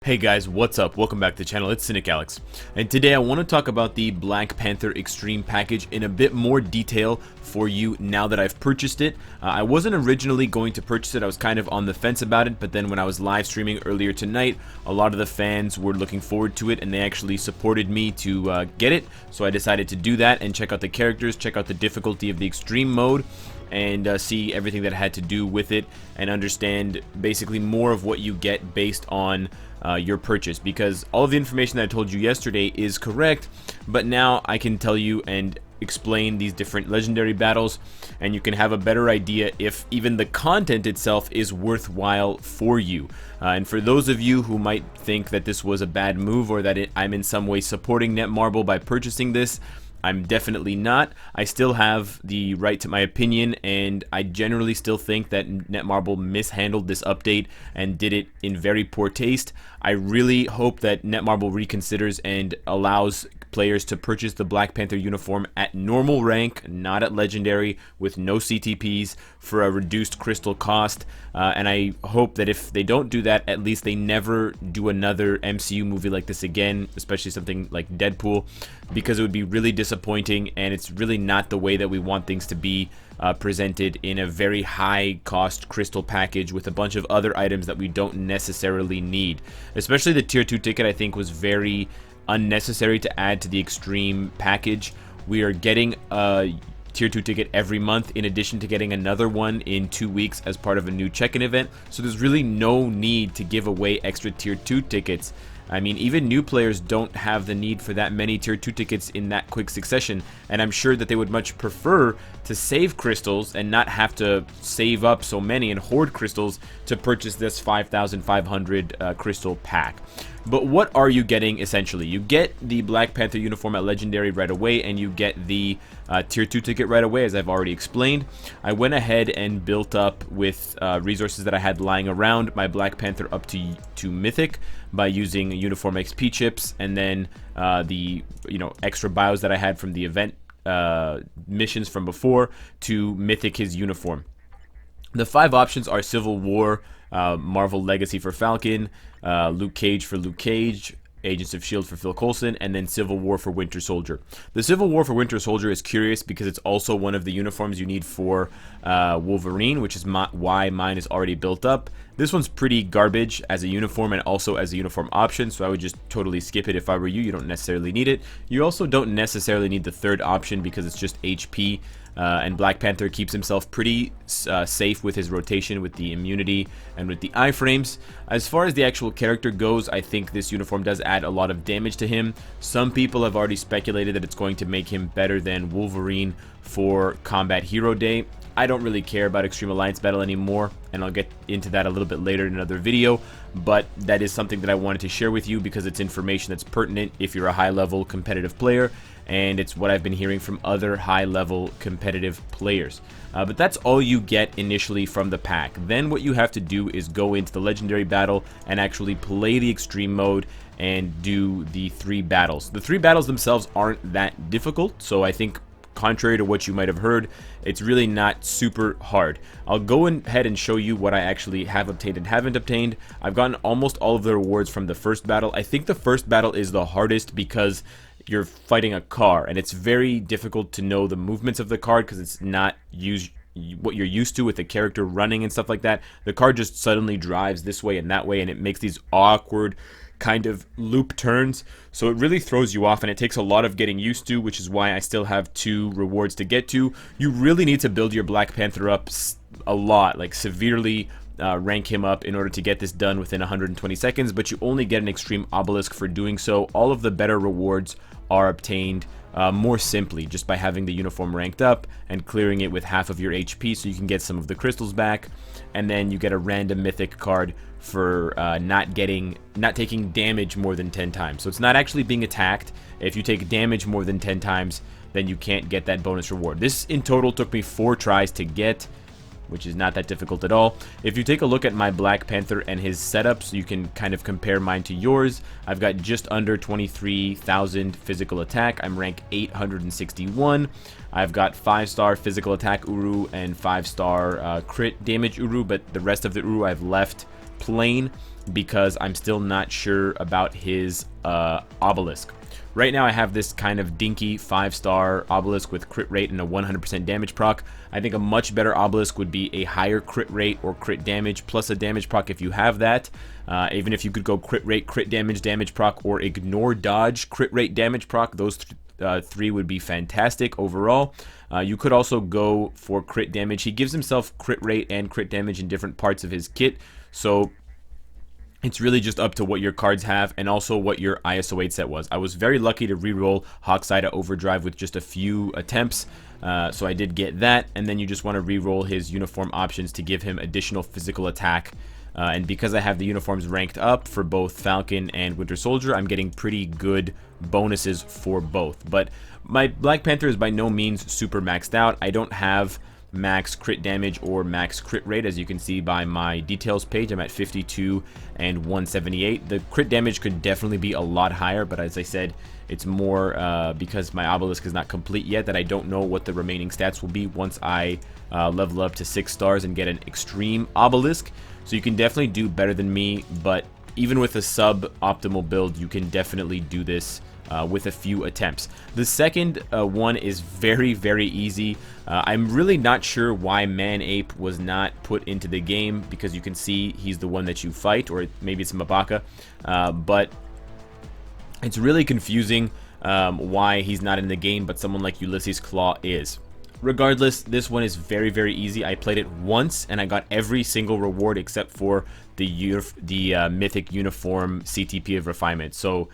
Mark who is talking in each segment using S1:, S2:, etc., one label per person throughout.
S1: Hey guys, what's up? Welcome back to the channel. It's Cynicalex, and today I want to talk about the Black Panther Extreme package in a bit more detail for you now that I've purchased it. I wasn't originally going to purchase it. I was kind of on the fence about it, but then when I was live streaming earlier tonight, a lot of the fans were looking forward to it and they actually supported me to get it, so I decided to do that and check out the characters, check out the difficulty of the extreme mode, and see everything that had to do with it and understand basically more of what you get based on your purchase, because all of the information that I told you yesterday is correct, but now I can tell you and explain these different legendary battles, and you can have a better idea if even the content itself is worthwhile for you. And for those of you who might think that this was a bad move or that I'm in some way supporting Netmarble by purchasing this, I'm definitely not. I still have the right to my opinion, and I generally still think that Netmarble mishandled this update and did it in very poor taste. I really hope that Netmarble reconsiders and allows players to purchase the Black Panther uniform at normal rank, not at legendary, with no CTPs, for a reduced crystal cost. And I hope that if they don't do that, at least they never do another MCU movie like this again, especially something like Deadpool, because it would be really disappointing, and it's really not the way that we want things to be presented in a very high cost crystal package with a bunch of other items that we don't necessarily need. Especially the tier 2 ticket, I think, was very unnecessary to add to the extreme package. We are getting a tier 2 ticket every month in addition to getting another one in 2 weeks as part of a new check-in event, so there's really no need to give away extra tier 2 tickets. I mean, even new players don't have the need for that many tier 2 tickets in that quick succession, and I'm sure that they would much prefer to save crystals and not have to save up so many and hoard crystals to purchase this 5,500 crystal pack. But what are you getting essentially? You get the Black Panther uniform at Legendary right away, and you get the tier 2 ticket right away, as I've already explained. I went ahead and built up with resources that I had lying around my Black Panther up to Mythic by using uniform XP chips, and then the extra bios that I had from the event missions from before to Mythic his uniform. The 5 options are Civil War, Marvel Legacy for Falcon, Luke Cage for Luke Cage, Agents of S.H.I.E.L.D. for Phil Coulson, and then Civil War for Winter Soldier. The Civil War for Winter Soldier is curious because it's also one of the uniforms you need for Wolverine, which is why mine is already built up. This one's pretty garbage as a uniform and also as a uniform option, so I would just totally skip it if I were you. You don't necessarily need it. You also don't necessarily need the third option because it's just HP. And Black Panther keeps himself pretty safe with his rotation, with the immunity, and with the iframes. As far as the actual character goes, I think this uniform does add a lot of damage to him. Some people have already speculated that it's going to make him better than Wolverine for Combat Hero Day. I don't really care about Extreme Alliance Battle anymore, and I'll get into that a little bit later in another video, but that is something that I wanted to share with you because it's information that's pertinent if you're a high-level competitive player, and it's what I've been hearing from other high-level competitive players. But that's all you get initially from the pack. Then what you have to do is go into the Legendary Battle and actually play the Extreme mode and do the 3 battles. The 3 battles themselves aren't that difficult, so I think, contrary to what you might have heard, it's really not super hard. I'll go ahead and show you what I actually have obtained and haven't obtained. I've gotten almost all of the rewards from the first battle. I think the first battle is the hardest because you're fighting a car, and it's very difficult to know the movements of the car because it's not what you're used to with the character running and stuff like that. The car just suddenly drives this way and that way, and it makes these awkward kind of loop turns, so it really throws you off, and it takes a lot of getting used to, which is why I still have 2 rewards to get to. You really need to build your Black Panther up a lot, like severely rank him up in order to get this done within 120 seconds, but you only get an Extreme Obelisk for doing so. All of the better rewards are obtained more simply just by having the uniform ranked up and clearing it with half of your HP so you can get some of the crystals back, and then you get a random mythic card for not taking damage more than 10 times. So it's not actually being attacked. If you take damage more than 10 times, then you can't get that bonus reward. This in total took me 4 tries to get. which is not that difficult at all. If you take a look at my Black Panther and his setups, you can kind of compare mine to yours. I've got just under 23,000 physical attack. I'm rank 861. I've got 5-star physical attack Uru and 5-star crit damage Uru, but the rest of the Uru I've left plain because I'm still not sure about his obelisk. Right now I have this kind of dinky 5-star obelisk with crit rate and a 100% damage proc. I think a much better obelisk would be a higher crit rate or crit damage plus a damage proc if you have that. Even if you could go crit rate, crit damage, damage proc, or ignore dodge, crit rate, damage proc, those three would be fantastic overall. You could also go for crit damage. He gives himself crit rate and crit damage in different parts of his kit, so it's really just up to what your cards have and also what your ISO 8 set was. I was very lucky to reroll Hawkseye Overdrive with just a few attempts, so I did get that. And then you just want to reroll his uniform options to give him additional physical attack. And because I have the uniforms ranked up for both Falcon and Winter Soldier, I'm getting pretty good bonuses for both. But my Black Panther is by no means super maxed out. I don't have max crit damage or max crit rate, as you can see by my details page. I'm at 52 and 178. The crit damage could definitely be a lot higher, but as I said, it's more because my obelisk is not complete yet that I don't know what the remaining stats will be once I level up to 6 stars and get an extreme obelisk. So you can definitely do better than me, but even with a sub-optimal build, you can definitely do this with a few attempts. The second one is very, very easy. I'm really not sure why Man-Ape was not put into the game, because you can see he's the one that you fight, or maybe it's M'Baka, but it's really confusing why he's not in the game, but someone like Ulysses Claw is. Regardless, this one is very, very easy. I played it once, and I got every single reward except for the Mythic Uniform CTP of Refinement. So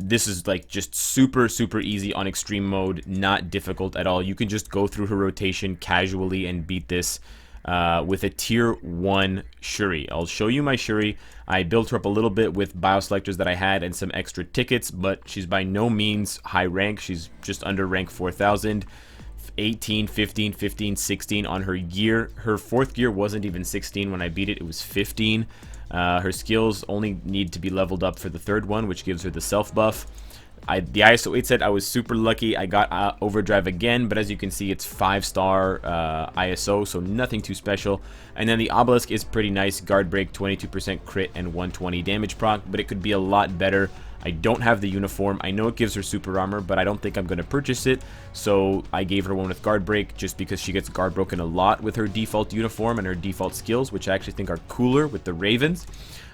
S1: this is like just super, super easy on extreme mode, not difficult at all. You can just go through her rotation casually and beat this with a tier 1 Shuri. I'll show you my Shuri. I built her up a little bit with bioselectors that I had and some extra tickets, but she's by no means high rank. She's just under rank 4,000. 18, 15, 15, 16 on her gear. Her 4th gear wasn't even 16 when I beat it. It was 15. Her skills only need to be leveled up for the 3rd one, which gives her the self buff. The ISO 8 set, I was super lucky. I got Overdrive again, but as you can see, it's 5-star ISO, so nothing too special. And then the Obelisk is pretty nice. Guard Break, 22% crit, and 120 damage proc, but it could be a lot better. I don't have the uniform. I know it gives her super armor, but I don't think I'm going to purchase it. So I gave her one with Guard Break just because she gets guard broken a lot with her default uniform and her default skills, which I actually think are cooler with the Ravens.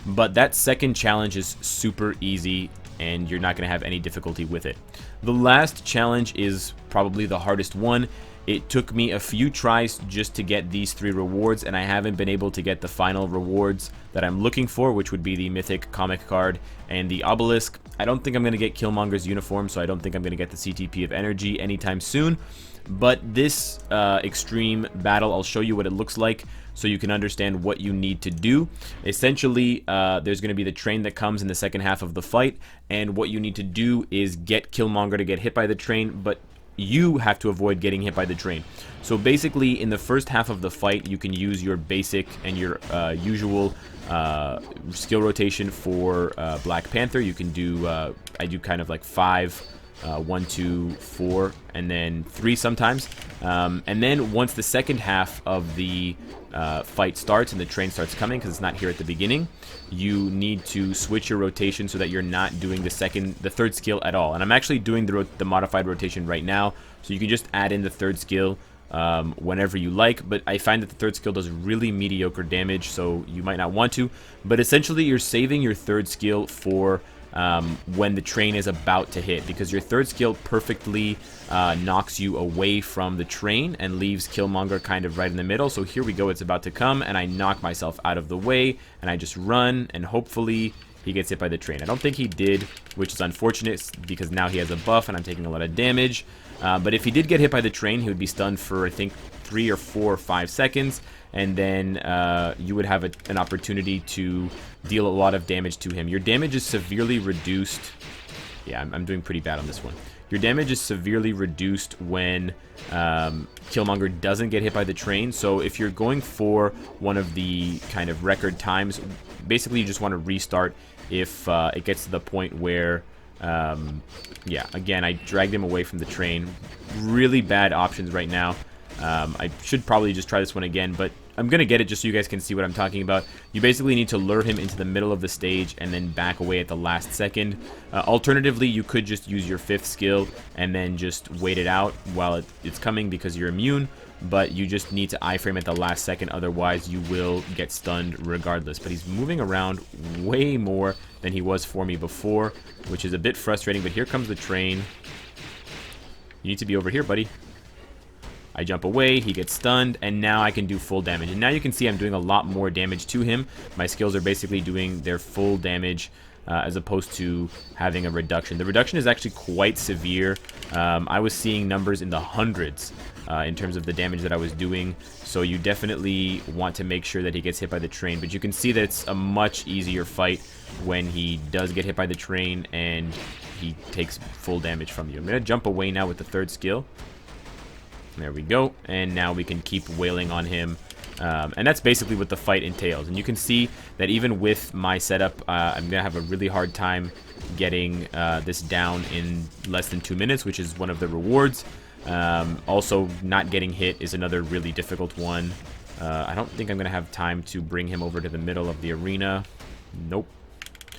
S1: But that second challenge is super easy, and you're not going to have any difficulty with it. The last challenge is probably the hardest one. It took me a few tries just to get these 3 rewards, and I haven't been able to get the final rewards that I'm looking for, which would be the Mythic Comic card and the Obelisk. I don't think I'm going to get Killmonger's uniform, so I don't think I'm going to get the CTP of Energy anytime soon. But this extreme battle, I'll show you what it looks like so you can understand what you need to do. Essentially, there's going to be the train that comes in the second half of the fight, and what you need to do is get Killmonger to get hit by the train, but you have to avoid getting hit by the train. So basically, in the first half of the fight, you can use your basic and your usual skill rotation for Black Panther. You can do, I do kind of like 5, 1, 2, 4, and then 3 sometimes. And then once the second half of the fight starts and the train starts coming, because it's not here at the beginning, you need to switch your rotation so that you're not doing the 3rd skill at all. And I'm actually doing the modified rotation right now, so you can just add in the 3rd skill whenever you like, but I find that the 3rd skill does really mediocre damage, so you might not want to. But essentially, you're saving your 3rd skill for when the train is about to hit, because your 3rd skill perfectly knocks you away from the train and leaves Killmonger kind of right in the middle. So here we go, it's about to come, and I knock myself out of the way, and I just run, and hopefully he gets hit by the train. I don't think he did, which is unfortunate because now he has a buff and I'm taking a lot of damage. But if he did get hit by the train, he would be stunned for, I think, 3 or 4 or 5 seconds, and then you would have an opportunity to deal a lot of damage to him. Your damage is severely reduced. Yeah, I'm doing pretty bad on this one. your damage is severely reduced when Killmonger doesn't get hit by the train. So if you're going for one of the kind of record times, basically you just want to restart if it gets to the point where, yeah, again, I dragged him away from the train. Really bad options right now. I should probably just try this one again, but I'm going to get it just so you guys can see what I'm talking about. You basically need to lure him into the middle of the stage and then back away at the last second. Alternatively, you could just use your 5th skill and then just wait it out while it's coming because you're immune, but you just need to iframe at the last second, otherwise you will get stunned regardless. But he's moving around way more than he was for me before, which is a bit frustrating, but here comes the train. You need to be over here, buddy. I jump away, he gets stunned, and now I can do full damage. And now you can see I'm doing a lot more damage to him. My skills are basically doing their full damage as opposed to having a reduction. The reduction is actually quite severe. I was seeing numbers in the hundreds in terms of the damage that I was doing. So you definitely want to make sure that he gets hit by the train. But you can see that it's a much easier fight when he does get hit by the train and he takes full damage from you. I'm going to jump away now with the 3rd skill. There we go, and now we can keep wailing on him, and that's basically what the fight entails. And you can see that even with my setup, I'm going to have a really hard time getting this down in less than 2 minutes, which is one of the rewards. Also, not getting hit is another really difficult one. I don't think I'm going to have time to bring him over to the middle of the arena. Nope.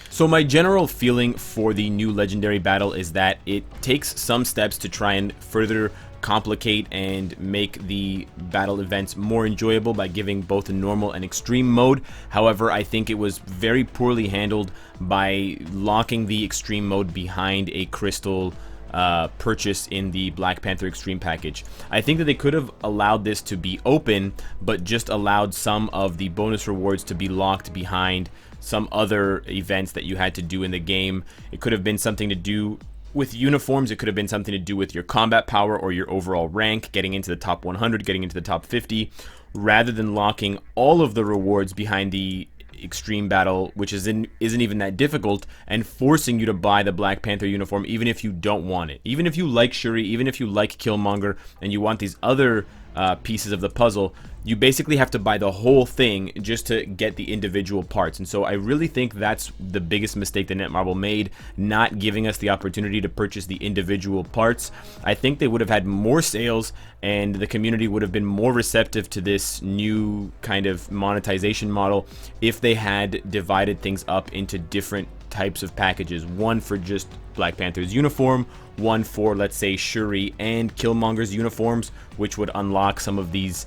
S1: So my general feeling for the new legendary battle is that it takes some steps to try and further complicate and make the battle events more enjoyable by giving both a normal and extreme mode. However, I think it was very poorly handled by locking the extreme mode behind a crystal purchase in the Black Panther Extreme package. I think that they could have allowed this to be open, but just allowed some of the bonus rewards to be locked behind some other events that you had to do in the game. It could have been something to do with uniforms, it could have been something to do with your combat power or your overall rank, getting into the top 100, getting into the top 50, rather than locking all of the rewards behind the extreme battle, which isn't even that difficult, and forcing you to buy the Black Panther uniform even if you don't want it. Even if you like Shuri, even if you like Killmonger, and you want these other pieces of the puzzle, you basically have to buy the whole thing just to get the individual parts. And so I really think that's the biggest mistake that Netmarble made, not giving us the opportunity to purchase the individual parts. I think they would have had more sales and the community would have been more receptive to this new kind of monetization model if they had divided things up into different types of packages. One for just Black Panther's uniform, one for, let's say, Shuri and Killmonger's uniforms, which would unlock some of these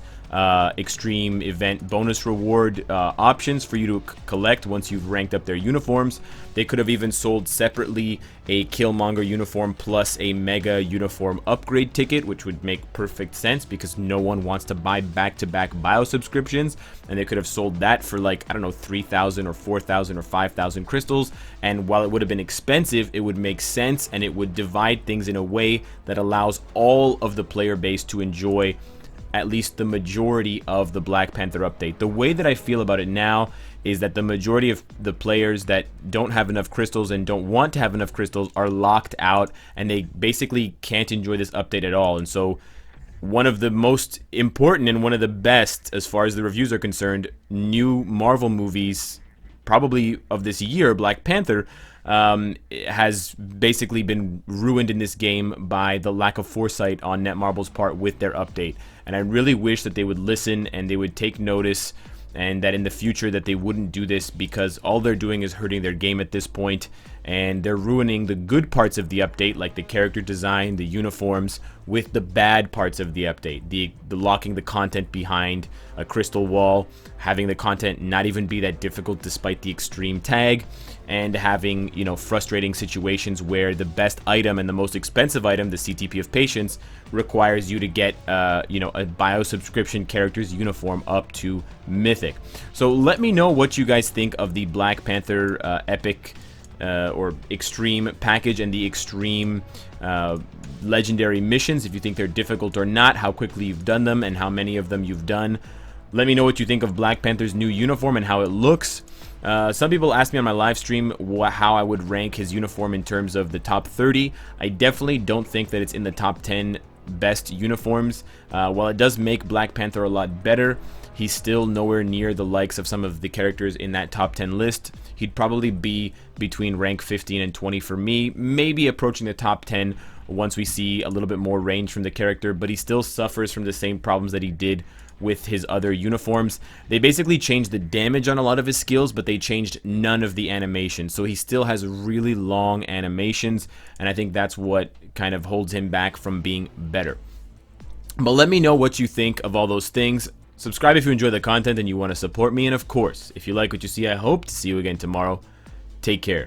S1: extreme event bonus reward options for you to collect once you've ranked up their uniforms. They could have even sold separately a Killmonger uniform plus a mega uniform upgrade ticket, which would make perfect sense because no one wants to buy back-to-back bio subscriptions, and they could have sold that for, like, I don't know, 3,000 or 4,000 or 5,000 crystals. And while it would have been expensive, it would make sense and it would divide things in a way that allows all of the player base to enjoy at least the majority of the Black Panther update. The way that I feel about it now is that the majority of the players that don't have enough crystals and don't want to have enough crystals are locked out, and they basically can't enjoy this update at all. And so one of the most important and one of the best, as far as the reviews are concerned, new Marvel movies probably of this year, Black Panther, has basically been ruined in this game by the lack of foresight on Netmarble's part with their update. And I really wish that they would listen and they would take notice, and that in the future that they wouldn't do this, because all they're doing is hurting their game at this point, and they're ruining the good parts of the update, like the character design, the uniforms, with the bad parts of the update, the locking the content behind a crystal wall, having the content not even be that difficult despite the extreme tag, and having, you know, frustrating situations where the best item and the most expensive item, the CTP of Patience, requires you to get you know, a bio subscription character's uniform up to Mythic. So let me know what you guys think of the Black Panther Epic or Extreme package and the Extreme Legendary missions, if you think they're difficult or not, how quickly you've done them, and how many of them you've done. Let me know what you think of Black Panther's new uniform and how it looks. Some people asked me on my live stream how I would rank his uniform in terms of the top 30. I definitely don't think that it's in the top 10 best uniforms. While it does make Black Panther a lot better, he's still nowhere near the likes of some of the characters in that top 10 list. He'd probably be between rank 15 and 20 for me, maybe approaching the top 10 once we see a little bit more range from the character, but he still suffers from the same problems that he did with his other uniforms. They basically changed the damage on a lot of his skills, but they changed none of the animations. So he still has really long animations, and I think that's what kind of holds him back from being better. But let me know what you think of all those things. Subscribe if you enjoy the content and you want to support me, and of course, if you like what you see, I hope to see you again tomorrow. Take care.